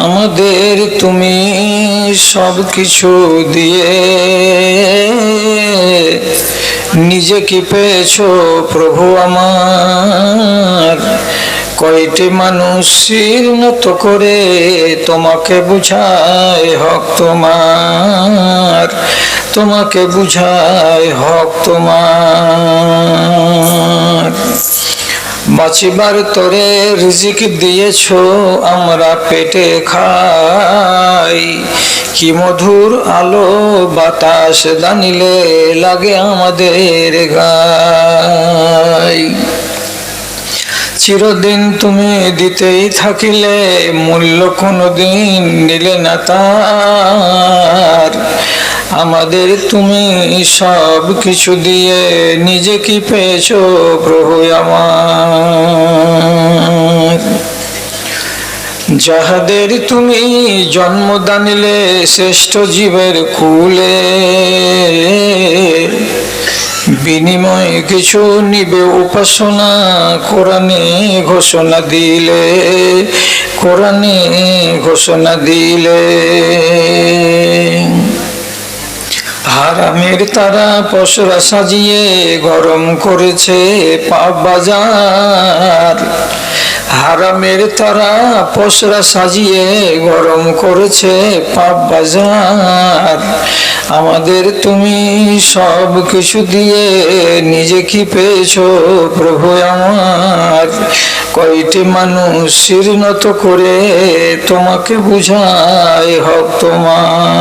আমাদের তুমি সব কিছু দিয়ে নিজে কি পেয়েছো প্রভু আমার। কয়টি মানুষ শির নত করে তোমাকে বুঝায় হক তোমার, তোমাকে বুঝায় হক তোমার। বাঁচিবার তরে রিজিক দিয়েছো আমরা পেটে খাই, কি মধুর আলো বাতাস দানিলে লাগে আমাদের গায়। চিরদিন তুমি দিতেই থাকিলে মূল্য কোনোদিন নিলে না তার। আমাদের তুমি সব কিছু দিয়ে নিজে কি পেয়েছো প্রভু আমার। যাহাদের তুমি জন্ম দানিলে শ্রেষ্ঠ জীবের কুলে, বিনিময় কিছু নিবে উপাসনা কোরআনে ঘোষণা দিলে, কোরআনে ঘোষণা দিলে। হারামের তারা পসরা সাজিয়ে গরম করেছে পাপ বাজার। হারামের তারা পসরা সাজিয়ে গরম করেছে পাপ বাজার। আমাদের তুমি সব কিছু দিয়ে নিজে কি পেয়েছো প্রভু আমার। কয়টি মানুষ শির নত করে তোমাকে বুঝায় হক তোমার।